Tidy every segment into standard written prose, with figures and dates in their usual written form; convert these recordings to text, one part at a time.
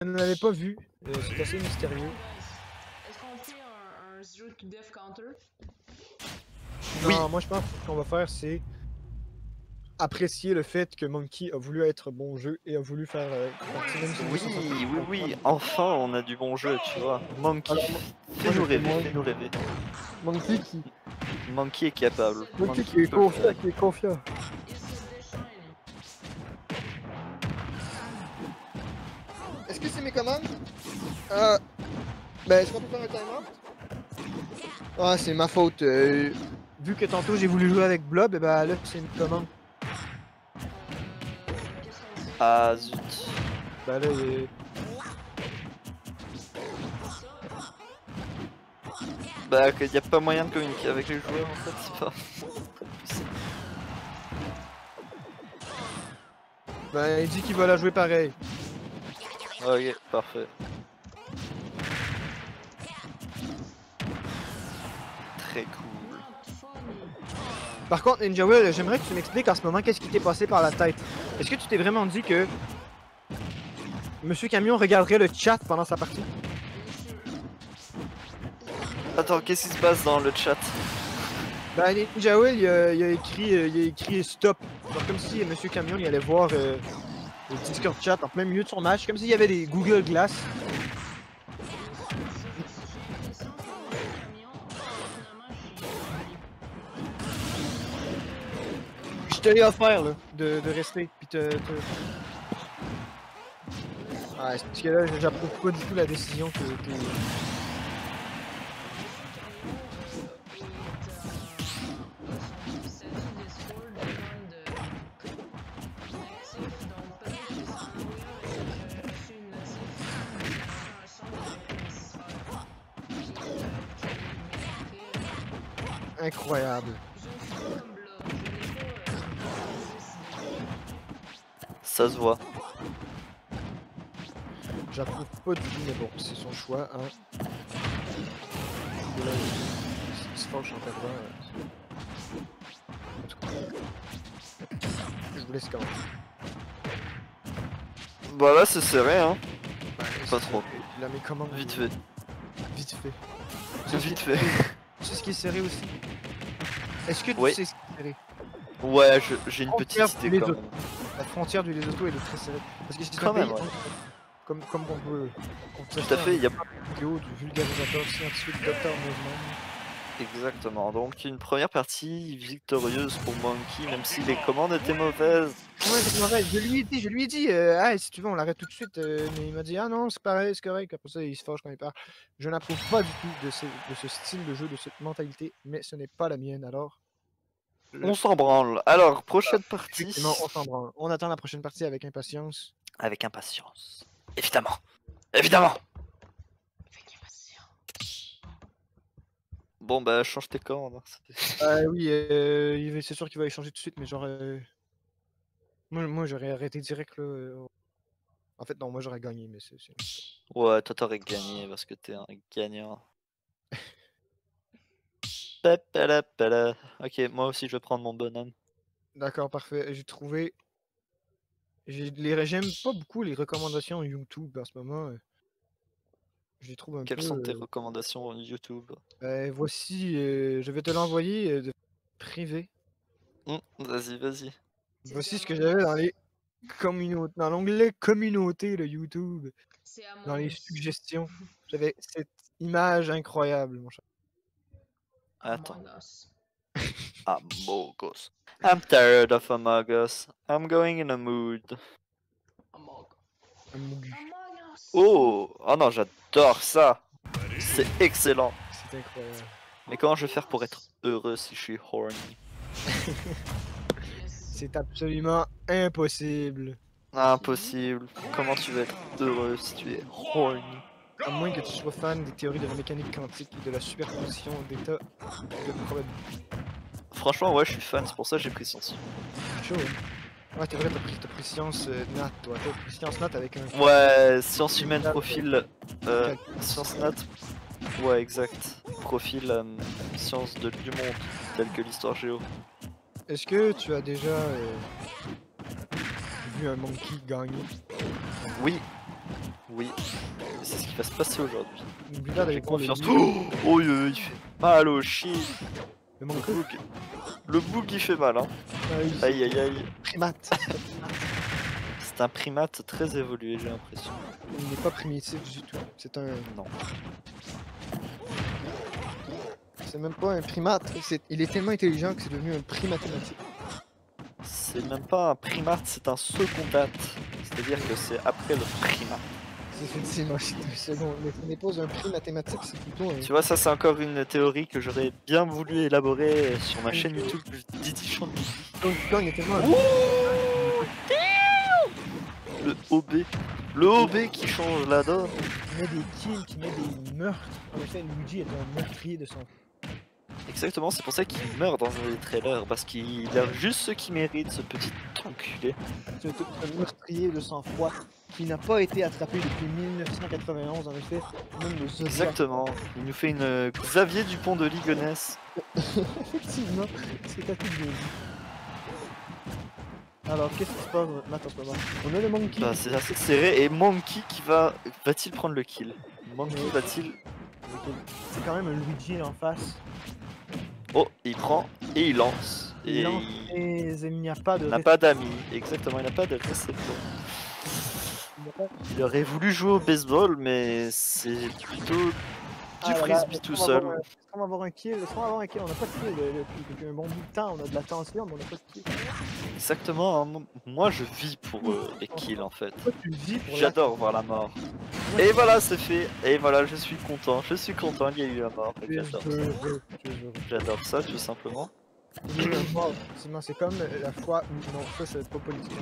ne l'avais pas vu. C'est assez mystérieux. Est-ce qu'on fait un zero to death counter? Oui. Non, moi je pense que ce qu'on va faire, c'est apprécier le fait que Monkey a voulu être bon jeu et a voulu faire partie même si Oui, enfin on a du bon jeu, tu vois. Monkey, Alors, fais-nous rêver, fais-nous rêver. Monkey qui... Monkey est capable. Monkey qui est peut le faire. confiant, qui est confiant. Il se déchaîne. Est-ce que c'est mes commandes? Ben, est-ce qu'on peut faire un timer? Ah, c'est ma faute. Vu que tantôt j'ai voulu jouer avec Blob, et ben là c'est une commande. Ah zut. Ben là, Bah qu'il n'y a pas moyen de communiquer avec les joueurs en fait, c'est pas... ben il dit qu'il va la jouer pareil. Ok, parfait. Très cool. Par contre, Ninja Will, j'aimerais que tu m'expliques en ce moment qu'est-ce qui t'est passé par la tête. Est-ce que tu t'es vraiment dit que Monsieur Camion regarderait le chat pendant sa partie? Attends, qu'est-ce qui se passe dans le chat? Ben Ninja Will, il a écrit stop. Genre comme si Monsieur Camion il allait voir le Discord chat en plein milieu de son match, comme s'il y avait des Google Glass. Je te l'ai offert là, de rester, pis Ouais, c'est parce que là, j'approuve pas du tout la décision que... Incroyable. Ça se voit. J'approuve pas du tout, mais bon, c'est son choix, hein. Et là, il se fâche en perdant. En tout cas, je vous laisse commencer. Bah là c'est serré hein. Pas trop. Il a mis comment? Vite fait. Vite fait. Vite fait. Tu sais ce qui est serré aussi? Est-ce que tu Oui. sais ce qui est serré? Ouais, j'ai une petite Frontière idée du quand Lesotho. même. La frontière du Lesotho elle est très serrée. Parce que c'est Quand un pays, même, ouais. comme on peut... Tout à fait, il y a... Vidéo du vulgarisateur scientifique Dr. Neumann. Exactement, donc une première partie victorieuse pour Monkey, même si les commandes étaient mauvaises. Ouais, c'est vrai, je lui ai dit, ah, si tu veux, on l'arrête tout de suite, mais il m'a dit, ah non, c'est pareil, c'est correct. Après ça, il se fâche quand il part. Je n'approuve pas du tout de ce style de jeu, de cette mentalité, mais ce n'est pas la mienne, alors. On s'en branle. Alors, prochaine partie. Effectivement, on s'en branle. On attend la prochaine partie avec impatience. Avec impatience. Évidemment. Évidemment. Bon bah change tes commandes. Oui, c'est sûr qu'il va échanger tout de suite, mais genre... Moi j'aurais arrêté direct là. En fait non, moi j'aurais gagné, mais c'est... Ouais, toi t'aurais gagné parce que t'es un gagnant. Papalapala. Ok, moi aussi je vais prendre mon bonhomme. D'accord, parfait. J'ai trouvé... J'aime pas beaucoup les recommandations YouTube en ce moment. Je les trouve un Quelles peu... sont tes recommandations YouTube? Voici, je vais te l'envoyer de privé. Vas-y, vas-y. Voici ce que j'avais dans les communautés, dans l'onglet communauté de YouTube. Dans les suggestions. J'avais cette image incroyable, mon cher. Attends. Among Us. I'm tired of Among Us. I'm going in a mood. Oh, oh non, j'adore ça. C'est excellent. C'est incroyable. Mais comment je vais faire pour être heureux si je suis horny? C'est absolument impossible. Impossible. Comment tu veux être heureux si tu es horny? À moins que tu sois fan des théories de la mécanique quantique et de la superposition d'états de probabilité. Franchement, ouais, je suis fan, c'est pour ça que j'ai pris science. Chaud, hein? Ouais, t'es vrai, t'as pris science nat, toi. T'as pris science nat avec un... Ouais, sciences humaines, profil... sciences nat... Ouais, exact. Profil sciences du monde, tel que l'histoire géo. Est-ce que tu as déjà vu un monkey gagner? Oui. Oui, c'est ce qui va se passer aujourd'hui. N'oublie pas d'aller J'ai voir confiance. le Oh, il fait mal au chien. le Le manque boug. Le boug il fait mal, hein. Aïe aïe aïe. primate. C'est un primate très évolué, j'ai l'impression. Il n'est pas primitif du tout. C'est un. Non. C'est même pas un primate. Il est tellement intelligent que c'est devenu un prix mathématique. C'est même pas un primate, c'est un secondate. C'est-à-dire que c'est après le primate. C'est effectivement un second. Mais ce n'est pas un prix mathématique, c'est plutôt un. Tu vois, ça c'est encore une théorie que j'aurais bien voulu élaborer sur ma chaîne YouTube Didi Chante. Donc là, on est tellement. Le OB. Le OB qui change la donne. Qui met des kills, qui met des meurtres. En effet, Luigi est un meurtrier de son. Exactement, c'est pour ça qu'il meurt dans les trailers. Parce qu'il a juste ce qu'il mérite, ce petit enculé. C'est un meurtrier de sang-froid qui n'a pas été attrapé depuis 1991, en effet. Même le Zodiac. Exactement. Il nous fait une Xavier Dupont de Ligonnès. Effectivement, c'est à tout de vie. Alors, qu'est-ce qui se passe maintenant en ce moment? On a le Monkey. Bah, c'est assez serré. Et Monkey qui va-t-il prendre le kill? Monkey va-t-il... C'est quand même un Luigi en face. Oh, il prend et il lance. Il lance et il n'y a pas de. Il n'a pas d'amis. Exactement, il n'a pas de récepteur. Il aurait voulu jouer au baseball, mais c'est plutôt du frisbee tout seul. Est-ce qu'on va avoir un kill? Est-ce qu'on va avoir un kill? On n'a pas de kill depuis un bon bout de temps. On a de la tension, mais on n'a pas de kill. Exactement. Hein. Moi, je vis pour les kills en fait. Toi, tu vis pour J'adore voir la mort. Et voilà, c'est fait. Et voilà, je suis content. Je suis content. Il y a eu la mort. J'adore ça. J'adore ça, tout simplement. Il y a eu la mort, effectivement. C'est comme la fois où. Non, ça, c'est pas politique.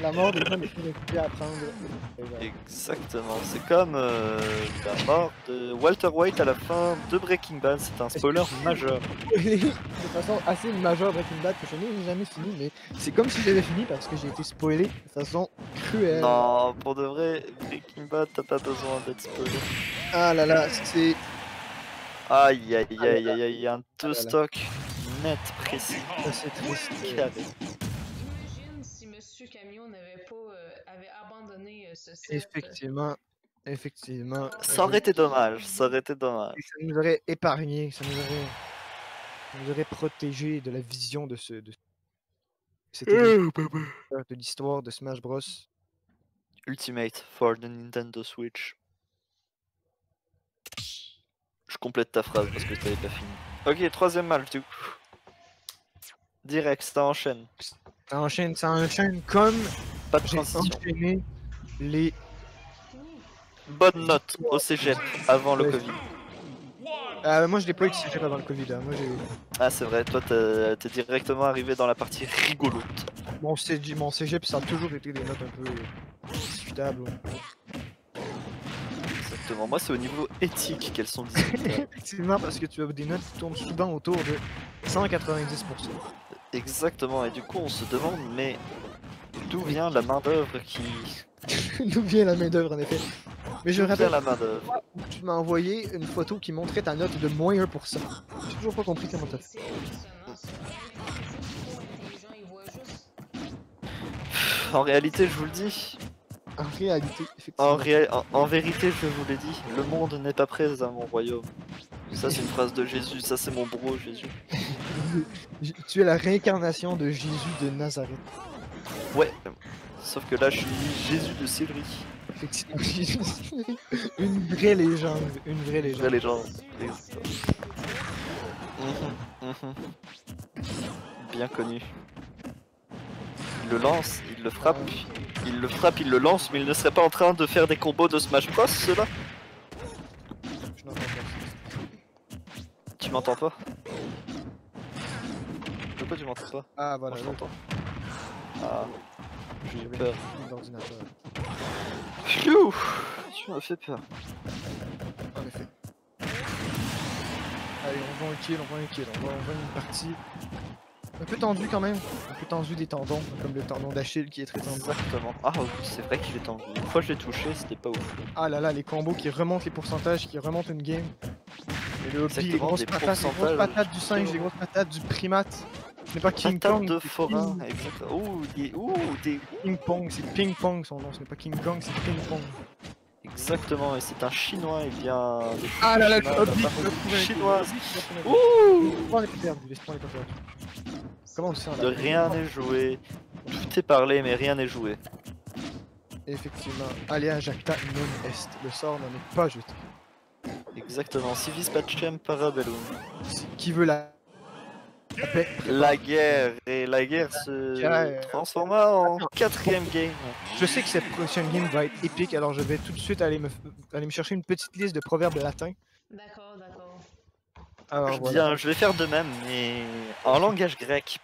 La mort des gens est plus compliquée à apprendre. Exactement, c'est comme la mort de Walter White à la fin de Breaking Bad, c'est un spoiler majeur. De façon assez majeure Breaking Bad que je n'ai jamais fini, mais c'est comme si j'avais fini parce que j'ai été spoilé de façon cruelle. Non, pour de vrai, Breaking Bad, t'as pas besoin d'être spoilé. Ah là là, c'est... Aïe aïe aïe aïe aïe, un deux stock net, précis. C'est triste. Carré. Imagine si Monsieur Camion n'avait pas avait abandonné ce set. Effectivement, effectivement. Ça aurait été dommage, ça aurait été dommage. Et ça nous aurait épargné, ça nous aurait protégé de la vision de de l'histoire de Smash Bros. Ultimate for the Nintendo Switch. Je complète ta phrase parce que t'avais pas fini. Ok, troisième match du coup. Direct, ça enchaîne. Ça enchaîne comme Pas de j'ai transition. enchaîné les... Bonne note au cégep avant le Ouais. Covid. moi je l'ai pas utilisé avant le Covid, hein. Moi j'ai... Ah c'est vrai, toi t'es directement arrivé dans la partie rigolote. Mon cégep, ça a toujours été des notes un peu discutables. Exactement, moi c'est au niveau éthique qu'elles sont discutables. Effectivement, parce que tu as des notes qui tournent souvent autour de 190%. Exactement, et du coup on se demande, mais d'où vient la main d'œuvre qui... D'où vient la main d'œuvre en effet. Mais je D'où vient rappelle, la main d'œuvre? tu m'as envoyé une photo qui montrait ta note de moins 1%. J'ai toujours pas compris comment t'as fait. C'est impressionnant ça. Les gens ils voient juste. En réalité je vous le dis, En réalité, effectivement. en vérité je vous l'ai dit, le monde n'est pas prêt à mon royaume. Ça c'est une phrase de Jésus, ça c'est mon bro Jésus. Tu es la réincarnation de Jésus de Nazareth. Ouais, sauf que là je suis Jésus de Sillery. Effectivement, une vraie légende. Une vraie légende. Vraie légende. Mhm. Bien connu. Il le lance, il le frappe, il le frappe, il le lance, mais il ne serait pas en train de faire des combos de Smash Bros ceux-là? Je n'entends pas. Tu m'entends pas? Pourquoi tu m'entends pas? Ah Moi voilà, je t'entends. Ah, j'ai eu peur. l'ordinateur. Pfiou, tu m'as fait peur. En effet. Allez, on va un kill, on va une partie un peu tendue quand même, un peu tendue des tendons, comme le tendon d'Achille qui est très tendu. Exactement. Ah oui, c'est vrai qu'il est tendu. Une fois je l'ai touché, c'était pas ouf. Ah là là, les combos qui remontent les pourcentages, qui remontent une game. Et le hobby, les Exactement, grosses des patates, pourcentages. du singe, les grosses patates du primate. Ce n'est pas King Patate Kong, de c'est forain, exactement. Ouh, des... Ping Pong, c'est Ping Pong son nom, ce n'est pas King Kong, c'est Ping Pong. Exactement, et c'est un chinois, il vient... de Ah là là, Fukushima, le de la Hobbit, famille chinoise. Ouh! Ouh! L'espoir n'est pas perdu, l'espoir n'est pas perdu. Comment on se sent De là? rien n'est joué. Tout est parlé, mais rien n'est joué. Effectivement, Alea Jacta non est, le sort n'en est pas jeté. Exactement, Civis Pacem Parabellum. Qui veut la paix? La guerre, et la guerre se Ouais, transforma en quatrième game. Je sais que cette prochaine game va être épique, alors je vais tout de suite aller me chercher une petite liste de proverbes latins. D'accord, d'accord. Alors voilà. Bien, je vais faire de même, mais en langage grec,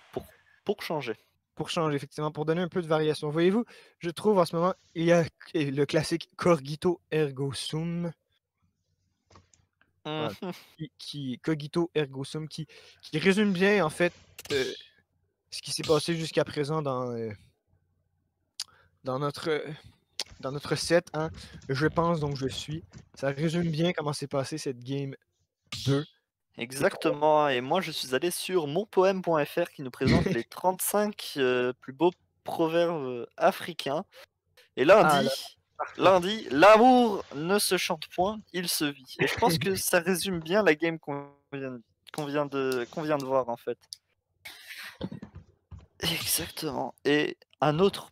pour changer. Pour changer, effectivement, pour donner un peu de variation. Voyez-vous, je trouve en ce moment, il y a le classique Cogito ergo sum, Voilà. Cogito ergo sum, qui résume bien, en fait, ce qui s'est passé jusqu'à présent dans notre set, hein. Je pense donc je suis. Ça résume bien comment s'est passé cette game 2. Exactement, et moi je suis allé sur monpoème.fr qui nous présente les 35 plus beaux proverbes africains. Et lundi, l'amour ne se chante point, il se vit. Et je pense que ça résume bien la game qu'on vient de voir en fait. Exactement. Et un autre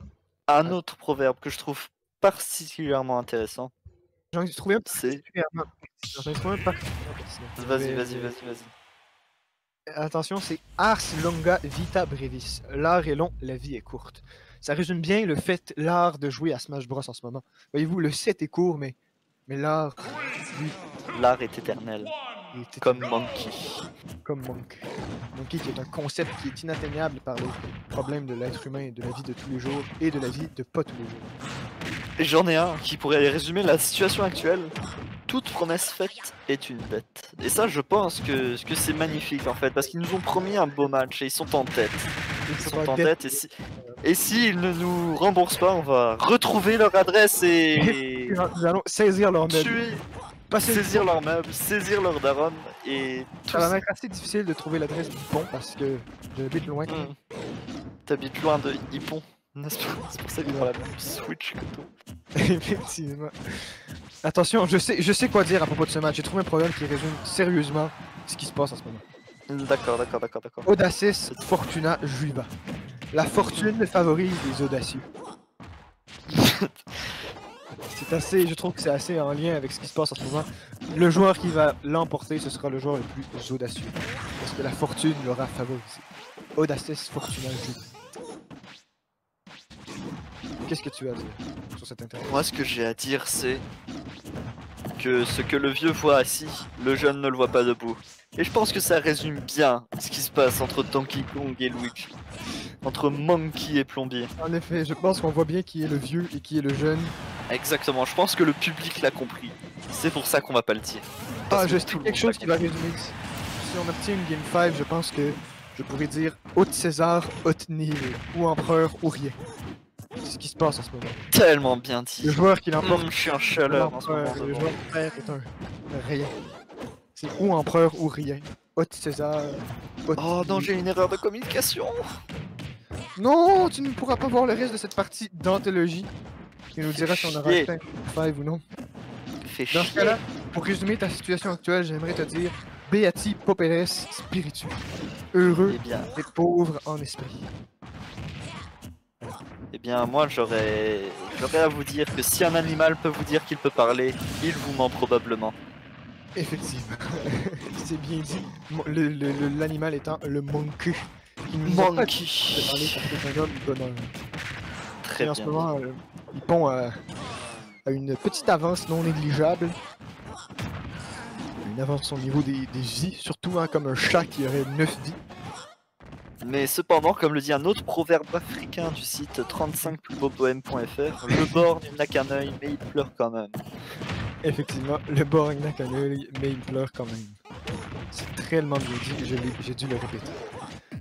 proverbe que je trouve particulièrement intéressant. J'en ai trouvé un C'est... particulièrement pertinent. Vas-y. Attention, c'est Ars longa vita brevis. L'art est long, la vie est courte. Ça résume bien le fait, l'art de jouer à Smash Bros en ce moment. Voyez-vous, le set est court, mais l'art, lui, L'art est éternel, il est comme Monkey. comme Monk. Monkey qui est un concept qui est inatteignable par les problèmes de l'être humain, de la vie de tous les jours et de la vie de pas tous les jours. Et j'en ai un qui pourrait résumer la situation actuelle. Toute promesse faite est une dette. Et ça, je pense que c'est magnifique en fait, parce qu'ils nous ont promis un beau match et ils sont en tête. Ils sont en tête et s'ils ne nous remboursent pas, on va retrouver leur adresse et Nous allons saisir leur meuble. tuer, Passer saisir leurs meubles, saisir leur daronne et tout Ça va ça. être assez difficile de trouver l'adresse du pont parce que j'habite loin. T'habites loin de Hippon, n'est-ce pas? C'est pour ça qu'il prend la même Switch que toi. Effectivement. Attention, je sais quoi dire à propos de ce match. J'ai trouvé un problème qui résume sérieusement ce qui se passe en ce moment. D'accord. Audacis Fortuna Juiva. La fortune favorise les audacieux. Je trouve que c'est assez en lien avec ce qui se passe en ce moment. Le joueur qui va l'emporter, ce sera le joueur le plus audacieux. Parce que la fortune l'aura favorisé. Audacis Fortuna Juiva. Qu'est-ce que tu as à dire sur cette interview? Moi, ce que j'ai à dire, c'est que ce que le vieux voit assis, le jeune ne le voit pas debout. Et je pense que ça résume bien ce qui se passe entre Donkey Kong et Luigi. Entre Monkey et Plombier. En effet, je pense qu'on voit bien qui est le vieux et qui est le jeune. Exactement, je pense que le public l'a compris. C'est pour ça qu'on va pas le dire. Parce que Je sais tout le quelque monde chose l'a qui va résumer. Si on obtient une Game 5, je pense que je pourrais dire Haute César, Haute Nihil, ou Empereur, ou rien. C'est ce qui se passe en ce moment. tellement bien dit. Le joueur qui l'emporte, Je suis en chaleur en ce moment. le devant. joueur père est un rien. C'est ou Empereur ou rien. Haute César, Haute Oh non, Nihil. j'ai une erreur de communication. Non, tu ne pourras pas voir le reste de cette partie d'anthologie. Il nous dira si on aura chier. atteint 5 ou non. Fais Dans ce chier. cas-là, pour résumer ta situation actuelle, j'aimerais te dire Beati Pauperes Spiritu. Heureux Eh bien, et pauvre en esprit. moi j'aurais à vous dire que si un animal peut vous dire qu'il peut parler, il vous ment probablement. Effectivement. C'est bien dit. L'animal étant le monkey. Qui nous a pas Monkey. dit de parler parce que c'est un homme bonheur. Très Et bien. en ce moment, il pond à une petite avance non négligeable. Une avance au niveau des vies, surtout hein, comme un chat qui aurait 9 vies. Mais cependant, comme le dit un autre proverbe africain du site 35plusbeaupoème.fr, le bord n'a qu'un œil, mais il pleure quand même. Effectivement, le borgne n'a qu'un œil, mais il pleure quand même. C'est tellement bien dit, j'ai dû le répéter.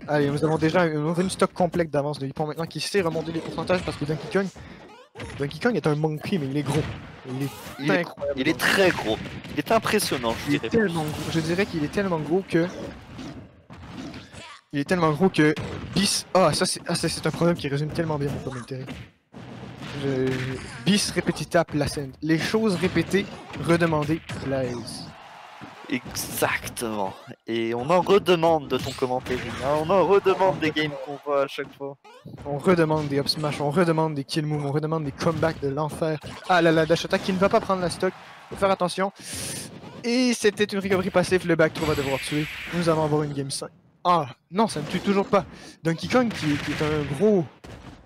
Allez, nous avons déjà une stock complet d'avance de Hippon maintenant qui sait remonter les pourcentages parce que Donkey Kong est un monkey, mais il est gros. Il est incroyable. très gros. Il est impressionnant, je Il est dirais. tellement gros. Je dirais qu'il est tellement gros que Il est tellement gros que bis. Ah, ça c'est un problème qui résume tellement bien mon commentaire. Bis repetita placent. Les choses répétées, redemandées, plaisent. Exactement. Et on en redemande de ton commentaire. Hein. On en redemande des games qu'on voit à chaque fois. On redemande des up smash, on redemande des kill moves, on redemande des comebacks de l'enfer. Ah là là, dash attack qui ne va pas prendre la stock. Faut faire attention. Et c'était une recovery passive, le back throw va devoir tuer. Nous allons avoir une game 5. Ah non, ça ne tue toujours pas. Donkey Kong qui est un gros.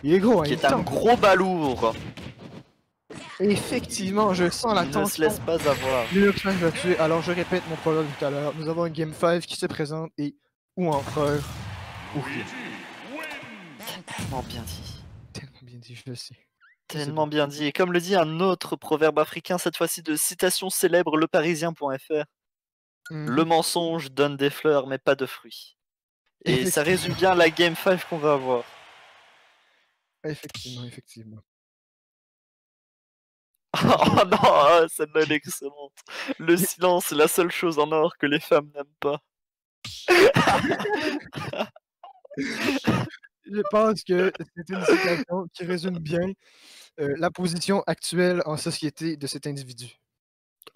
Il est gros, hein, Qui est un gros balourd. Effectivement, je sens la tension. Il ne se laisse pas avoir. Le up smash va tuer. Alors je répète mon programme tout à l'heure. Nous avons une game 5 qui se présente et ou empereur ou rien. Tellement bien dit. Tellement bien dit, je le sais. Tellement bien dit. Et comme le dit un autre proverbe africain, cette fois-ci de citation célèbre, leparisien.fr. Le mensonge donne des fleurs mais pas de fruits. Et ça résume bien la game 5 qu'on va avoir. Effectivement, effectivement. Oh non, celle-là elle est excellente. Le silence est la seule chose en or que les femmes n'aiment pas. Je pense que c'est une citation qui résume bien la position actuelle en société de cet individu.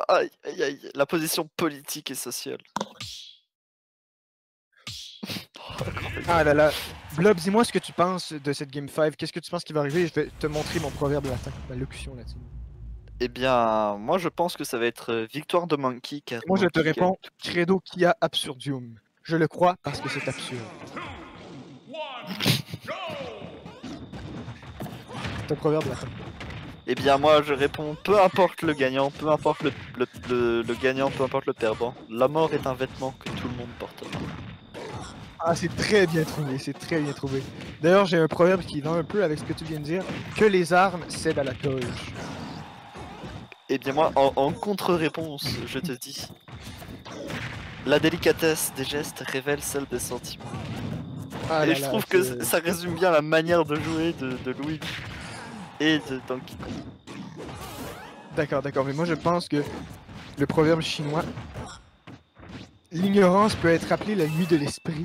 Aïe, aïe, aïe, la position politique et sociale. Ah là là. Blob, dis-moi ce que tu penses de cette Game 5. Qu'est-ce que tu penses qui va arriver? Je vais te montrer mon proverbe latin, ma locution latine. Eh bien, moi je pense que ça va être victoire de Monkey. Car moi je te Monkey réponds, credo quia absurdium. Je le crois parce que c'est absurde. C'est un proverbe latin. Eh bien, moi je réponds, peu importe le gagnant, peu importe le gagnant, peu importe le perdant, la mort est un vêtement que tout le monde porte. Ah, c'est très bien trouvé, c'est très bien trouvé. D'ailleurs, j'ai un proverbe qui va un peu avec ce que tu viens de dire, que les armes cèdent à la toge. Eh bien moi, en contre-réponse, je te dis, la délicatesse des gestes révèle celle des sentiments. Ah et je trouve que ça résume bien la manière de jouer de Luigi et de Donkey Kong. D'accord, d'accord, mais moi je pense que le proverbe chinois, l'ignorance peut être appelée la nuit de l'esprit,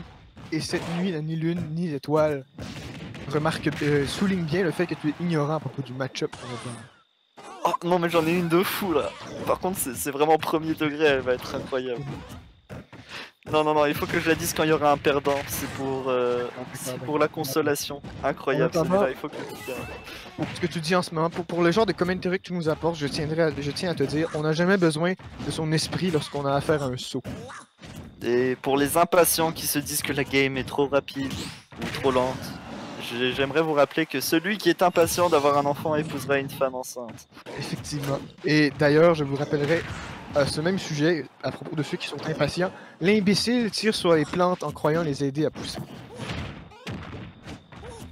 et cette nuit n'a ni lune ni étoile. Remarque, souligne bien le fait que tu es ignorant à propos du match-up. Oh non mais j'en ai une de fou là. Par contre c'est vraiment premier degré, elle va être incroyable. Non non non, il faut que je la dise quand il y aura un perdant, c'est pour la consolation. Incroyable celle-là, il faut que je le dise. Ce que tu dis en ce moment, pour le genre de commentary que tu nous apportes, je tiens à te dire, on n'a jamais besoin de son esprit lorsqu'on a affaire à un saut. Et pour les impatients qui se disent que la game est trop rapide ou trop lente, j'aimerais vous rappeler que celui qui est impatient d'avoir un enfant épousera une femme enceinte. Effectivement. Et d'ailleurs, je vous rappellerai à ce même sujet, à propos de ceux qui sont impatients, l'imbécile tire sur les plantes en croyant les aider à pousser.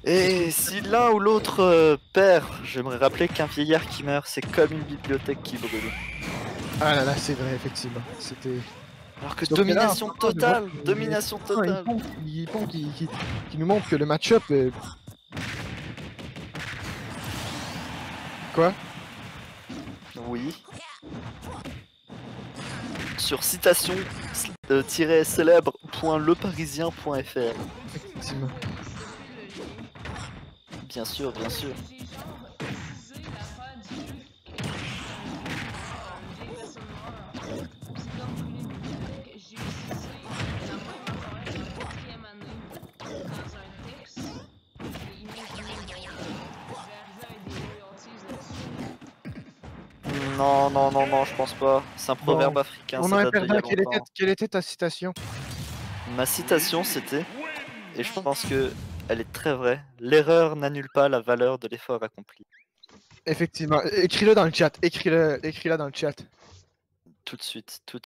Et si l'un ou l'autre perd, j'aimerais rappeler qu'un vieillard qui meurt, c'est comme une bibliothèque qui brûle. Ah là là, c'est vrai, effectivement. C'était... Alors que donc domination totale, domination totale. Yipon qui nous montre que le match-up... Quoi? Oui. Sur citation-célèbre.leparisien.fr. Effectivement. Bien sûr, bien sûr. Non, non, non, non, je pense pas. C'est un proverbe africain. On a un perdant. Quelle était ta citation? Ma citation, c'était, et je pense que elle est très vraie, l'erreur n'annule pas la valeur de l'effort accompli. Effectivement. Écris-le dans le chat. Écris-le dans le chat. Tout de suite, tout de suite.